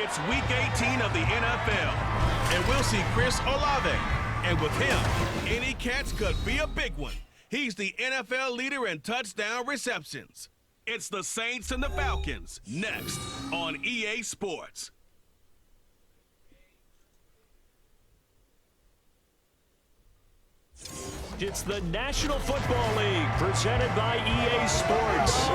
It's Week 18 of the NFL, and we'll see Chris Olave. And with him, any catch could be a big one. He's the NFL leader in touchdown receptions. It's the Saints and the Falcons, next on EA Sports. It's the National Football League presented by EA Sports.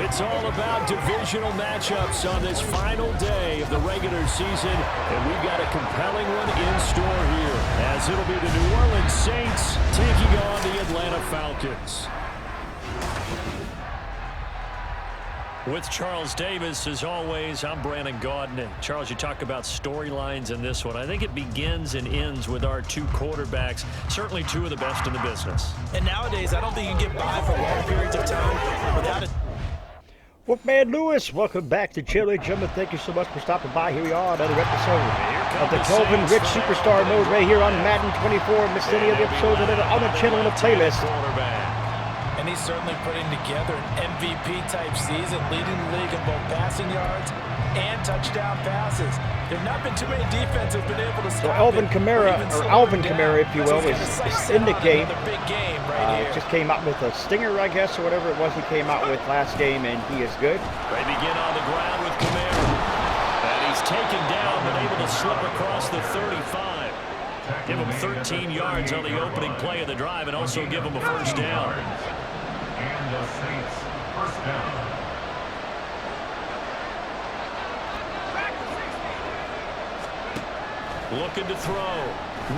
It's all about divisional matchups on this final day of the regular season, and we've got a compelling one in store here, as it'll be the New Orleans Saints taking on the Atlanta Falcons. With Charles Davis, as always, I'm Brandon Gaudin. And Charles, you talk about storylines in this one. I think it begins and ends with our two quarterbacks, certainly two of the best in the business. And nowadays, I don't think you can get by for long periods of time without it. Wolfman Lewis, welcome back to Chili. Gentlemen, thank you so much for stopping by. Here we are, another episode of the Kelvin Rich Superstar Mode right here on Madden 24. Miss any of the episodes on the channel and the playlist. And he's certainly putting together an MVP-type season, leading the league in both passing yards and touchdown passes. There's not been too many defenses have been able to stop So Alvin Kamara, or Alvin Kamara, if you will, is in the game. Big game right here. Just came out with a stinger, I guess, or whatever it was he came out with last game, and he is good. They begin on the ground with Kamara. And he's taken down, but able to slip across the 35. Give him 13 yards on the opening play of the drive, and also give him a first down. And the Saints first down. Looking to throw.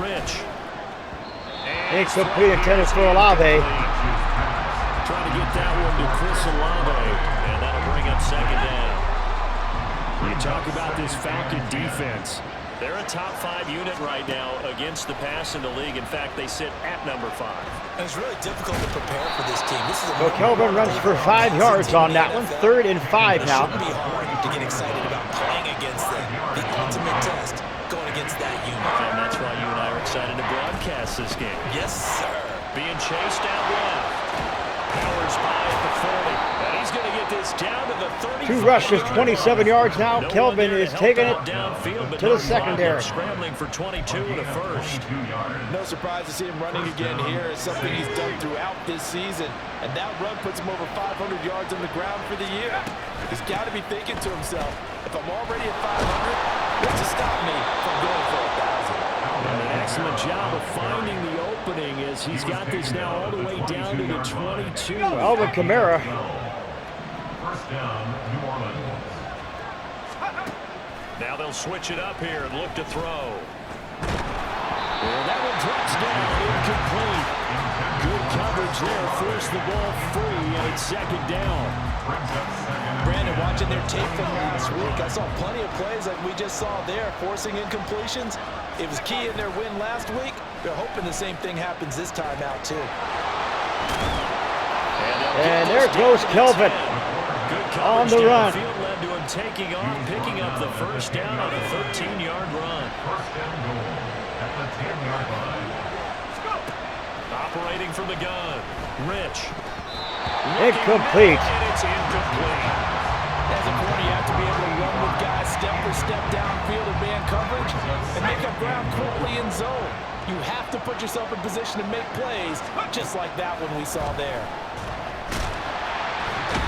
Rich. Incomplete intended for Olave. Trying to get that one to Chris Olave, and that'll bring up second down. You talk about this Falcon defense. They're a top 5 unit right now against the pass in the league. In fact, they sit at number 5. And it's really difficult to prepare for this team. So Kelvin runs for 5 yards on that one. 3rd and 5 now. It shouldn't be hard to get excited about playing against them. The ultimate test going against that unit. And that's why you and I are excited to broadcast this game. Yes, sir. Being chased out left. Powers by at the 40. And he's going to get this down to the 30. 2 rushes, 27 yards now. Kelvin is taking it downfield, to the secondary. Scrambling for 22 and a first. No surprise to see him running again here. It's something he's done throughout this season. And that run puts him over 500 yards on the ground for the year. He's got to be thinking to himself, if I'm already at 500, what's to stop me from going for 1,000? And an excellent job of finding the opening as he's got this now all the way down to the 22. Alvin Kamara. First down, New Orleans. Now they'll switch it up here and look to throw. And that one drops down, incomplete. Good coverage there, forced the ball free, and it's second down. Brandon, watching their tape from last week, I saw plenty of plays like we just saw there, forcing incompletions. It was key in their win last week. They're hoping the same thing happens this time out, too. And there goes Kelvin on the run. Field led to him taking off, picking up the first down on a 13-yard run. First down goal at the 10-yard line. Operating from the gun, Rich. Incomplete. And it's incomplete. As a corner, you have to be able to run with guys step for step downfield in man coverage and make up ground quickly in zone. You have to put yourself in position to make plays, just like that one we saw there.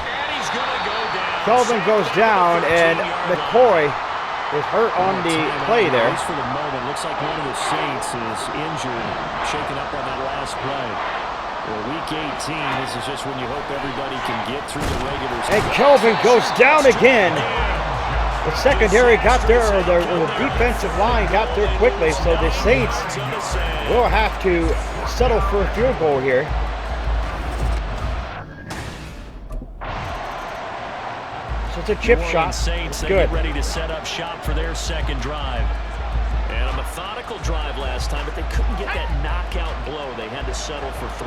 And he's going to go down. Kelvin goes down, and McCoy is hurt on the play there. For the moment, looks like one of the Saints is injured, shaken up on that last play. Well, week 18, this is just when you hope everybody can get through the regular season. And Kelvin goes down again. The secondary got there, or the defensive line got there quickly, so the Saints will have to settle for a field goal here. So it's a chip shot. Saints, they Good. get ready to set up shop for their second drive. And a methodical drive last time, but they couldn't get that knockout blow. They had to settle for 3.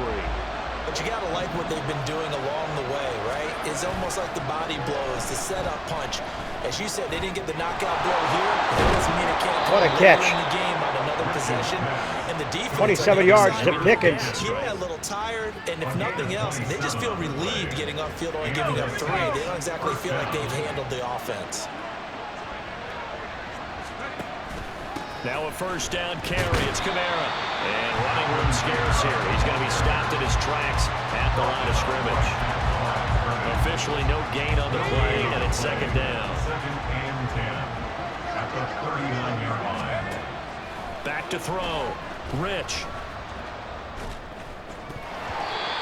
But you got to like what they've been doing along the way, right? It's almost like the body blows, the setup punch. As you said, they didn't get the knockout blow here. That doesn't mean it can't What a come catch. in the game on another possession. And the defense, 27 yards to Pickens. Yeah, a little tired, and if nothing else, they just feel relieved getting upfield, only giving up 3. They don't exactly feel like they've handled the offense. Now a first down carry. It's Kamara. And running room scarce here. He's going to be stopped in his tracks at the line of scrimmage. Officially no gain on the play, and it's second down. Second and 10 at the 39-yard line. Back to throw. Rich.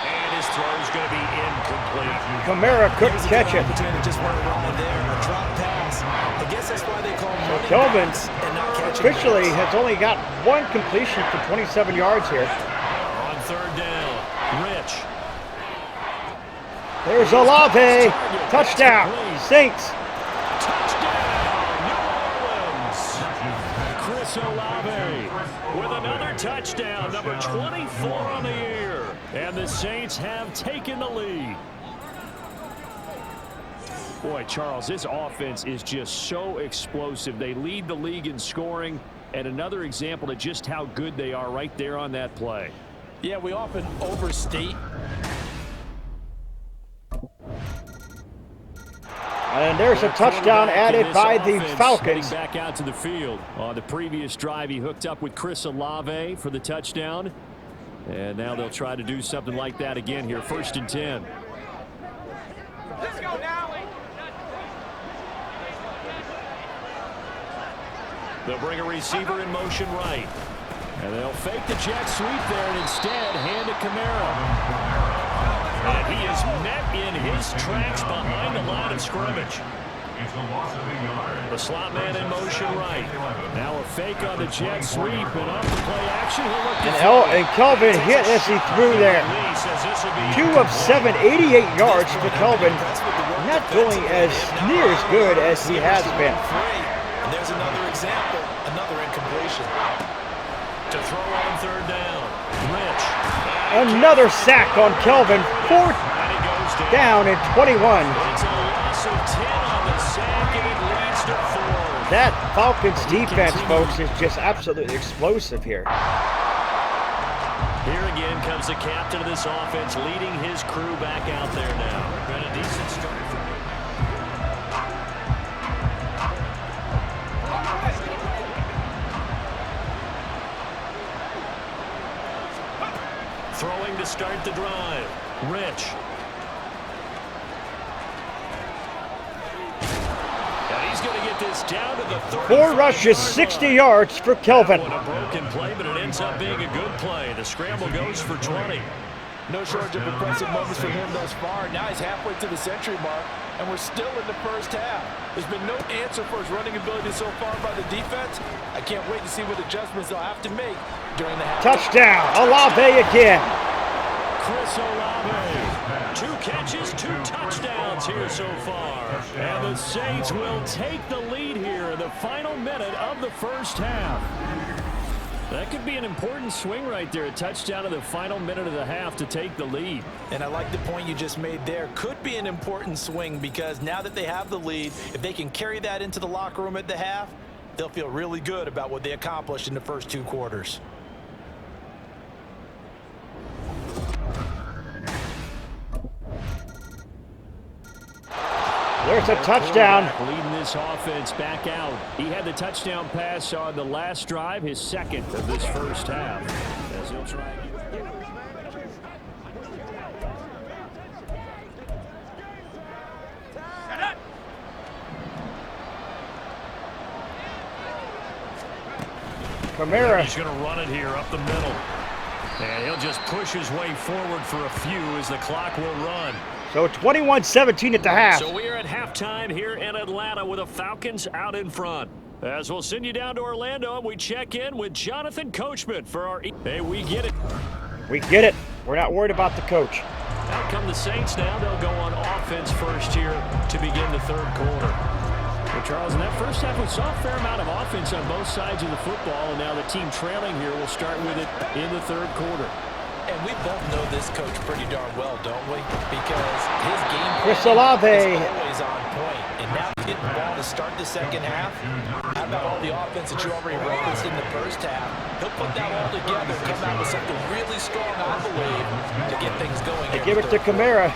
And his throw's going to be incomplete. Kamara couldn't catch it. Just weren't running there. A drop pass. I guess that's why they call him running Kelvin backs and not catching officially backs. has only got one completion for 27 yards here. On third down. Rich. There's Olave. Touchdown. Saints. Touchdown, New Orleans. Chris Olave with another touchdown, number 24 on the year. And the Saints have taken the lead. Boy, Charles, this offense is just so explosive. They lead the league in scoring, and another example of just how good they are right there on that play. Yeah, we often overstate. And there's a touchdown added by the Falcons. Back out to the field. On the previous drive, he hooked up with Chris Olave for the touchdown. And now they'll try to do something like that again here. First and 10. Let's go now. They'll bring a receiver in motion right. And they'll fake the jet sweep there and instead hand it Kamara. And he is met in his tracks behind the line of scrimmage. It's a loss of a yard. The slot man in motion right. Now a fake on the jet sweep and off the play action. And Kelvin hit as he threw there. 2 of 7, 88 yards for Kelvin. Not going as near as good as he has been. And there's another example, another incompletion. To throw on third down. Rich. Another sack on Kelvin. 4th down and 21. It's a loss of 10 on the sack, and it leads to 4. That Falcons defense, folks, is just absolutely explosive here. Here again comes the captain of this offense, leading his crew back out there now. Been a decent start for him. Throwing to start the drive. Rich. And he's going to get this down to the 30. 4 rushes, 60 yards for Kelvin. A broken play, but it ends up being a good play. The scramble goes for 20. No shortage of impressive moments for him thus far. Now he's halfway to the century mark, and we're still in the first half. There's been no answer for his running ability so far by the defense. I can't wait to see what adjustments they'll have to make during the half. Touchdown, Olave again. Chris Olave, 2 catches, 2 touchdowns here so far. And the Saints will take the lead here in the final minute of the first half. That could be an important swing right there, a touchdown in the final minute of the half to take the lead. And I like the point you just made there. Could be an important swing because now that they have the lead, if they can carry that into the locker room at the half, they'll feel really good about what they accomplished in the first 2 quarters. There's a touchdown. Leading this offense back out. He had the touchdown pass on the last drive, his second of this first half. As he'll try again. Kamara. He's going to run it here up the middle. And he'll just push his way forward for a few as the clock will run. So 21-17 at the half. So we're at halftime here in Atlanta with the Falcons out in front. As we'll send you down to Orlando and we check in with Jonathan Coachman for our... Hey, we get it. We get it. We're not worried about the coach. Out come the Saints now. They'll go on offense first here to begin the third quarter. Well, Charles, in that first half, we saw a fair amount of offense on both sides of the football, and now the team trailing here will start with it in the third quarter. And we both know this coach pretty darn well, don't we? Because his game Chris plan Olave. is always on point. And now he's getting the ball to start the second half. How about all the offense that you already referenced in the first half? He'll put that all together and come out with something really strong, I believe, to get things going. They give it to Kamara.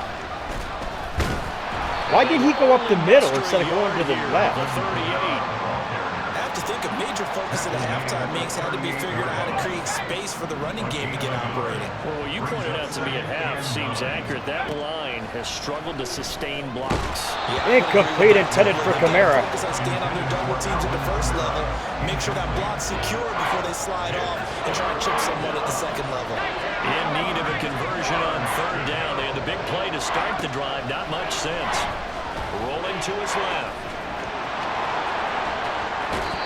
Why did he go up the middle instead of going to the left? The 38. have to think a major focus at the halftime mix had to be figuring out how to create space for the running game to get operating. Well, what you pointed out to me at half seems accurate. That line has struggled to sustain blocks. Yeah, Incomplete, intended for Kamara. Focus on staying on their double teams at the first level. Make sure that block's secure before they slide off and try and chip someone at the second level. In need of a conversion on third down. They had the big play to start the drive. Not much sense. Rolling to his left.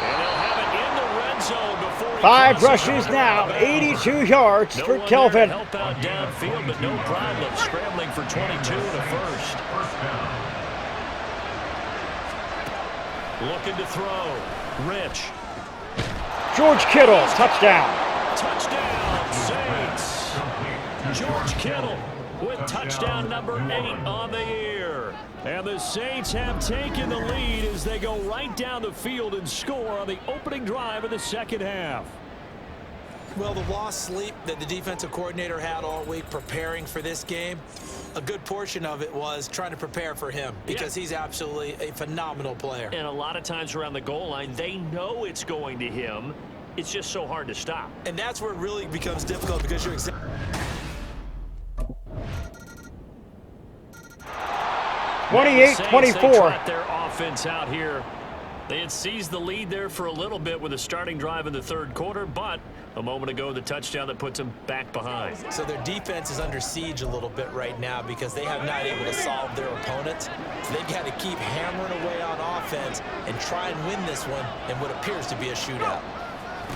And they'll have it in the red zone before 5 rushes now, 82 yards for Kelvin. Help out downfield, but no problem. Scrambling for 22 and a first. Looking to throw. Rich. George Kittle, touchdown. Touchdown, Saints. George Kittle with touchdown number 8 on the year. And the Saints have taken the lead as they go right down the field and score on the opening drive of the second half. Well, the lost sleep that the defensive coordinator had all week preparing for this game, a good portion of it was trying to prepare for him because he's absolutely a phenomenal player. And a lot of times around the goal line, they know it's going to him. It's just so hard to stop. And that's where it really becomes difficult because you're 28-24. Their offense out here. They had seized the lead there for a little bit with a starting drive in the third quarter, but a moment ago, the touchdown that puts them back behind. So their defense is under siege a little bit right now because they have not able to solve their opponents. So they've got to keep hammering away on offense and try and win this one in what appears to be a shootout.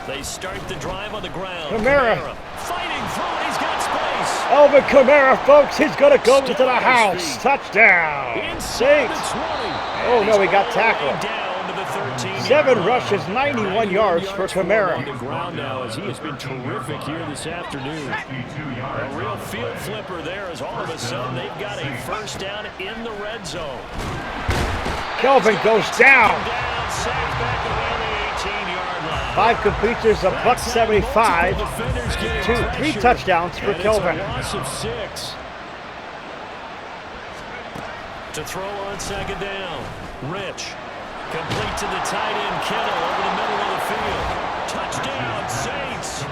They start the drive on the ground. Kamara. Fighting through, he's got space. Alvin Kamara, folks, he's going to go to the house. Touchdown. Inside Saints. the 20. Oh, no, he got tackled. Down to the 13. 7 rushes, 91 yards for Kamara. On the ground now as he has been terrific here this afternoon. A real field flipper there as all of a sudden they've got a first down in the red zone. Kelvin goes down. Safe back around the 18-yard line. 5 completions, a buck 75. 3 touchdowns for Kelvin. Loss of 6. To throw on second down. Rich. Complete to the tight end, Kittle over the middle of the field. Touchdown, Saints.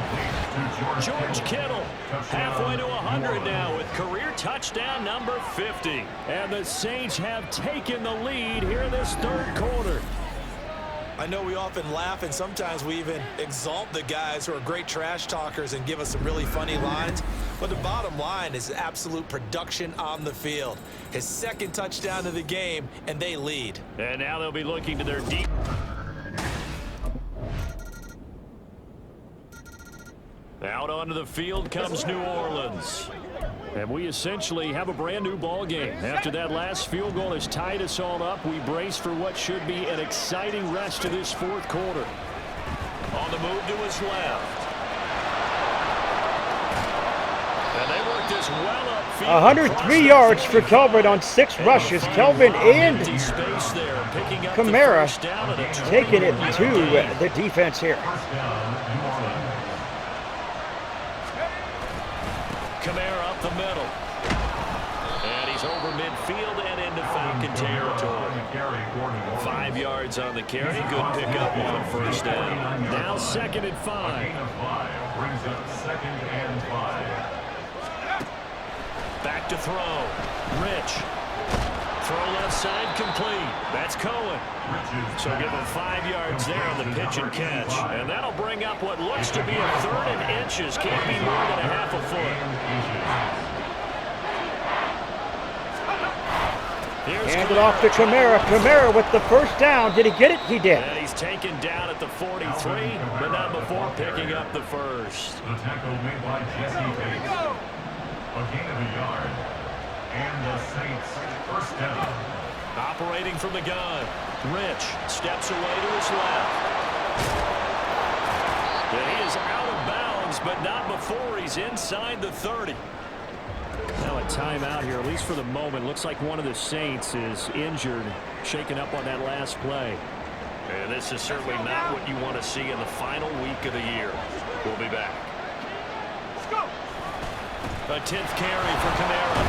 George Kittle halfway to 100 now with career touchdown number 50. And the Saints have taken the lead here in this third quarter. I know we often laugh and sometimes we even exalt the guys who are great trash talkers and give us some really funny lines. But the bottom line is absolute production on the field. His second touchdown of the game, and they lead. And now they'll be looking to their deep. Out onto the field comes New Orleans. And we essentially have a brand new ball game. After that last field goal has tied us all up, we brace for what should be an exciting rest of this fourth quarter. On the move to his left. And they work this well upfield. 103 yards for Kelvin on 6 rushes. Kelvin and Kamara taking it to the defense here. Kamara up the middle. And he's over midfield and into Falcon territory. 5 yards on the carry. Good pickup on first down. Now 2nd and 5. Brings up 2nd and 5. Back to throw. Rich. Throw left side complete. That's Cohen. So give him 5 yards there on the pitch and catch. And that'll bring up what looks to be a 3rd and inches. Can't be more than a half a foot. Handed off to Kamara. Kamara with the first down. Did he get it? He did. And he's taken down at the 43, but not before picking up the first. The tackle made by Jesse Bates. A gain of a yard. And the Saints first down. Operating from the gun. Rich steps away to his left. And he is out of bounds, but not before he's inside the 30. Now a timeout here, at least for the moment. Looks like one of the Saints is injured, shaken up on that last play. And this is certainly not what you want to see in the final week of the year. We'll be back. Let's go. A 10th carry for Kamara.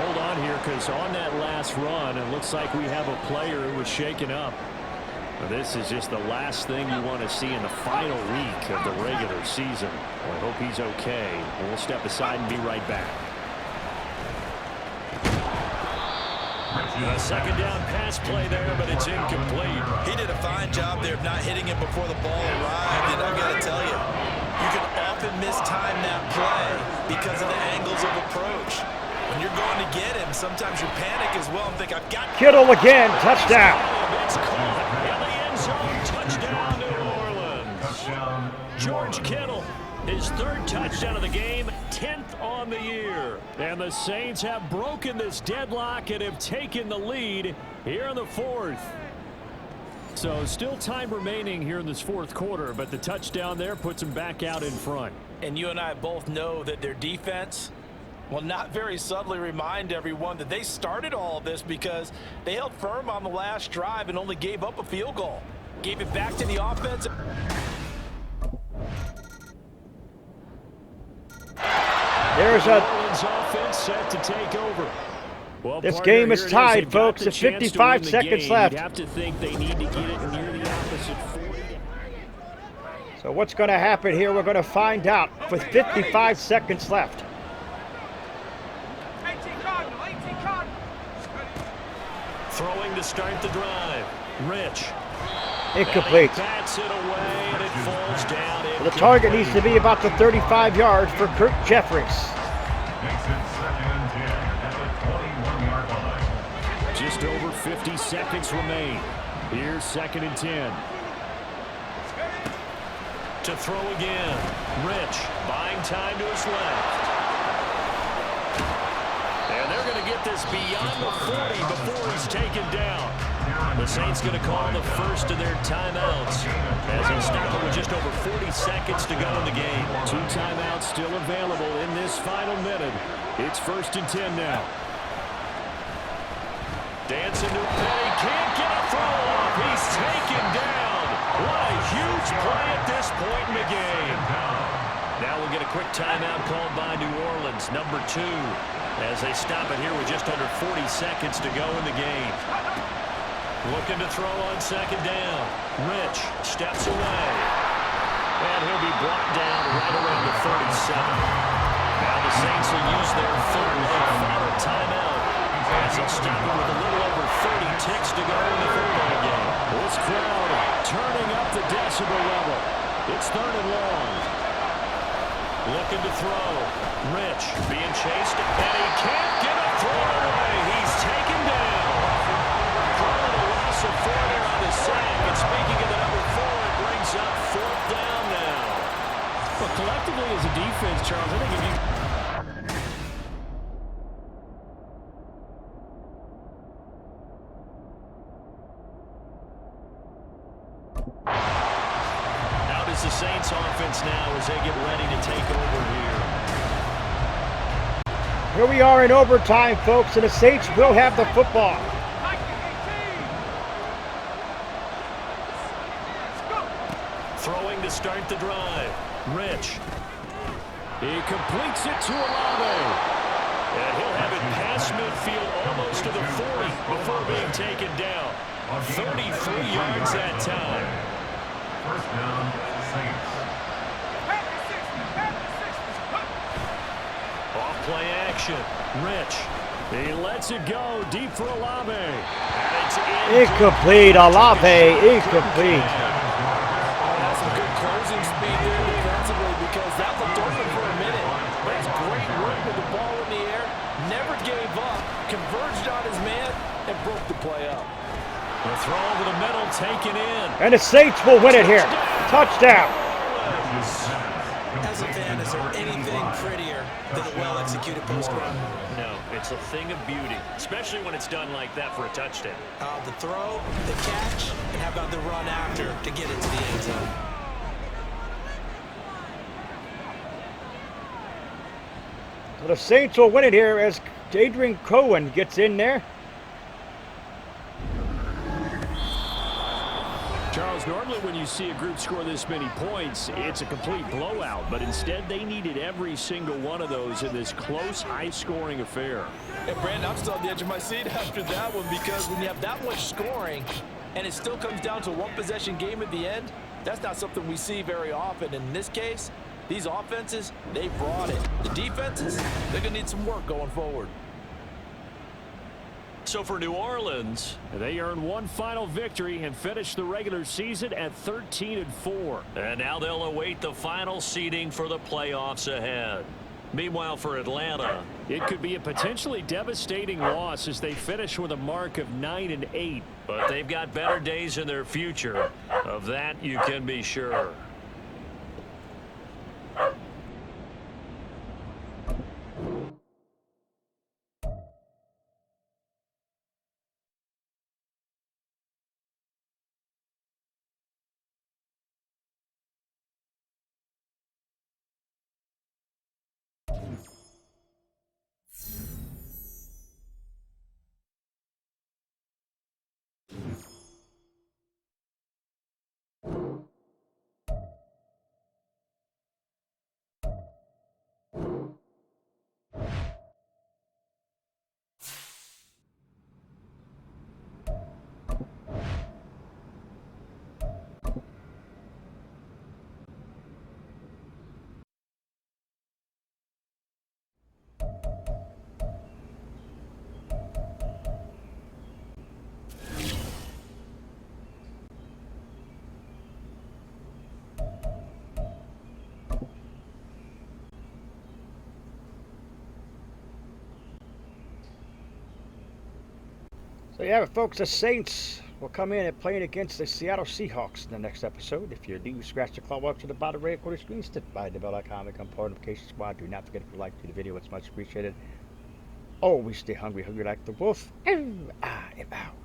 Hold on here, because on that last run, it looks like we have a player who was shaken up. This is just the last thing you want to see in the final week of the regular season. I hope he's okay. We'll step aside and be right back. A second down pass play there, but it's incomplete. He did a fine job there of not hitting it before the ball arrived, and I've got to tell you, you can often mistime that play because of the angles of approach. When you're going to get him, sometimes you panic as well and think, I've got Kittle again, touchdown. It's caught in the end zone. Touchdown, New Orleans. Touchdown. George Kittle, his third touchdown of the game, 10th on the year. And the Saints have broken this deadlock and have taken the lead here in the fourth. So still time remaining here in this fourth quarter, but the touchdown there puts them back out in front. And you and I both know that their defense will not very subtly remind everyone that they started all of this because they held firm on the last drive and only gave up a field goal. Gave it back to the offense. There's a... offense set to take over. Well, This partner, game is here it tied, They've got folks, the at chance to 55 win the seconds game. left. You'd have to think they need to get it near the opposite 40. So what's going to happen here? We're going to find out with 55 seconds left. 18 Cardinal, 18 Cardinal. Throwing to start the drive. Rich. Incomplete. And he bats it away, and it falls down. The target needs to be about the 35 yards for Kirk Jeffries. Makes it 2nd and 10 at the 21-yard line. Just over 50 seconds remain. Here's 2nd and 10. To throw again. Rich buying time to his left. And they're going to get this beyond the 40 before he's taken down. The Saints going to call the first of their timeouts as they stop it with just over 40 seconds to go in the game. 2 timeouts still available in this final minute. It's 1st and 10 now. Dancing to Petty, can't get a throw off. He's taken down. What a huge play at this point in the game. Now we'll get a quick timeout called by New Orleans, number 2, as they stop it here with just under 40 seconds to go in the game. Looking to throw on 2nd down. Rich steps away. And he'll be brought down right around the 37. Now the Saints will use their 3rd and final timeout as they'll stop it with a little over 30 ticks to go in the football game. This crowd turning up the decibel level. It's 3rd and long. Looking to throw. Rich being chased, and he can't get a throw away. He's taken down. Calling a loss of 4 there on the sack. And speaking of the number 4, it brings up 4th down now. But collectively as a defense, Charles, I think if you... How does the Saints offense now as they get ready to take over here? Here we are in overtime, folks, and the Saints will have the football. Throwing to start the drive. Rich. He completes it to Olave. And he'll have it past midfield almost to the 40 before being taken down. 33 yards that time. 1st down, Saints. Off play action. Rich. He lets it go deep for Olave. And it's Incomplete, Olave, incomplete. That's some good closing speed there defensively because that looked open for a minute. But it's great work with the ball in the air. Never gave up. Converged on his man and broke the play up. The throw over the middle taken in. And the Saints will win it here. Touchdown. As a fan, is there anything prettier than a well-executed post run? No, it's a thing of beauty, especially when it's done like that for a touchdown. The throw, the catch, and how about the run after to get into the end zone? So the Saints will win it here as Adrian Cohen gets in there. Charles, normally when you see a group score this many points, it's a complete blowout. But instead, they needed every single one of those in this close, high-scoring affair. And Brandon, I'm still on the edge of my seat after that one, because when you have that much scoring and it still comes down to a one-possession game at the end, that's not something we see very often. In this case, these offenses, they brought it. The defenses, they're going to need some work going forward. So for New Orleans, they earned one final victory and finished the regular season at 13-4. And now they'll await the final seeding for the playoffs ahead. Meanwhile, for Atlanta, it could be a potentially devastating loss as they finish with a mark of 9-8. But they've got better days in their future. Of that, you can be sure. So yeah, folks, the Saints will come in and playing against the Seattle Seahawks in the next episode. If you're new, scratch the claw up to the bottom right corner screen, stick by the bell.com, become part of the notification squad. Do not forget to like the video; it's much appreciated. Always stay hungry like the wolf. I am out.